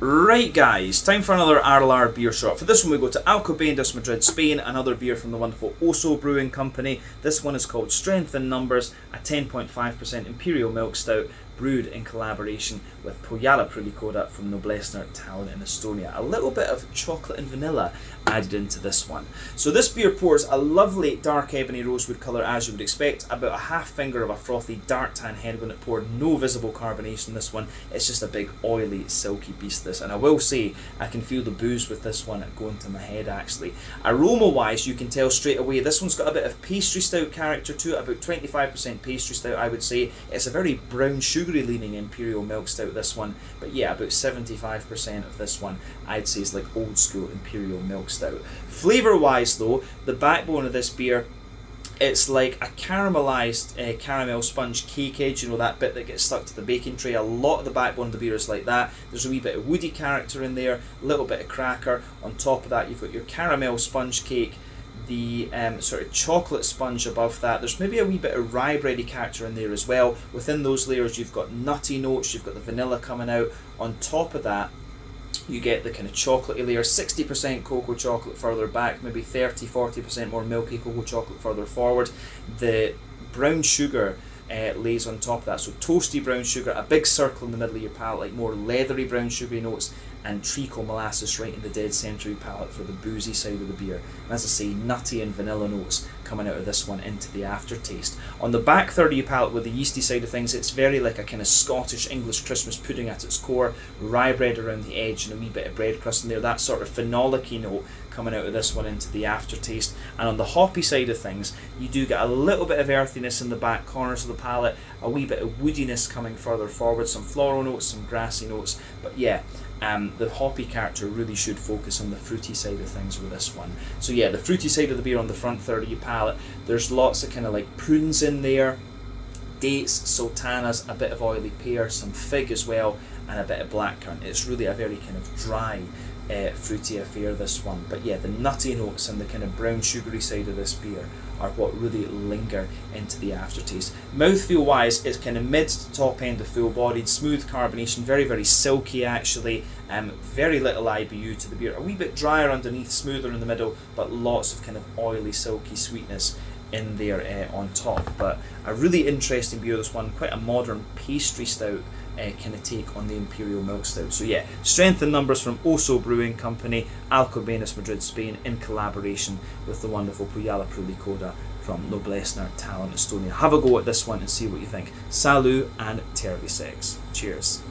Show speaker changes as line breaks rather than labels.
Right guys, time for another RLR beer shot. For this one we go to Alcobendas, Madrid, Spain, another beer from the wonderful OSO Brewing Company. This one is called Strength in Numbers, a 10.5% Imperial Milk Stout, brewed in collaboration with Põhjala Pruulikoda from Tallinn in Estonia. A little bit of chocolate and vanilla added into this one. So this beer pours a lovely dark ebony rosewood colour as you would expect, about a half finger of a frothy dark tan head when it poured, no visible carbonation in this one. It's just a big oily silky beast this, and I will say I can feel the booze with this one going to my head actually. Aroma wise you can tell straight away this one's got a bit of pastry stout character to it, about 25% pastry stout I would say. It's a very brown sugary leaning Imperial milk stout this one, but yeah, about 75% of this one I'd say is like old school Imperial milk stout. Flavour wise though, the backbone of this beer, it's like a caramelised caramel sponge cake edge, you know, that bit that gets stuck to the baking tray. A lot of the backbone of the beer is like that. There's a wee bit of woody character in there, a little bit of cracker. On top of that you've got your caramel sponge cake, the sort of chocolate sponge above that. There's maybe a wee bit of rye bready character in there as well. Within those layers you've got nutty notes, you've got the vanilla coming out. On top of that you get the kind of chocolatey layer, 60% cocoa chocolate further back, maybe 30-40% more milky cocoa chocolate further forward. The brown sugar lays on top of that, so toasty brown sugar, a big circle in the middle of your palate, like more leathery brown sugary notes, and treacle molasses right in the dead centre of your palate for the boozy side of the beer. And as I say, nutty and vanilla notes coming out of this one into the aftertaste. On the back third of your palate with the yeasty side of things, it's very like a kind of Scottish English Christmas pudding at its core, rye bread around the edge and a wee bit of bread crust in there, that sort of phenolic-y note coming out of this one into the aftertaste. And on the hoppy side of things, you do get a little bit of earthiness in the back corners of the palate, a wee bit of woodiness coming further forward, some floral notes, some grassy notes, but yeah, the hoppy character really should focus on the fruity side of things with this one. So yeah, the fruity side of the beer on the front third of your palate, there's lots of kind of like prunes in there, dates, sultanas, a bit of oily pear, some fig as well, and a bit of blackcurrant. It's really a very kind of dry, fruity affair this one. But yeah, the nutty notes and the kind of brown sugary side of this beer are what really linger into the aftertaste. Mouthfeel wise, it's kind of mid to top end of full bodied, smooth carbonation, very silky actually, very little IBU to the beer, a wee bit drier underneath, smoother in the middle, but lots of kind of oily silky sweetness in there on top. But a really interesting beer this one, quite a modern pastry stout kind of take on the Imperial milk stout. So yeah, Strength in Numbers from OSO Brewing Company, Alcobendas, Madrid, Spain, in collaboration with the wonderful Põhjala Pruulikoda from Tallinn, Estonia. Have a go at this one and see what you think. Salut and tervisex. Cheers.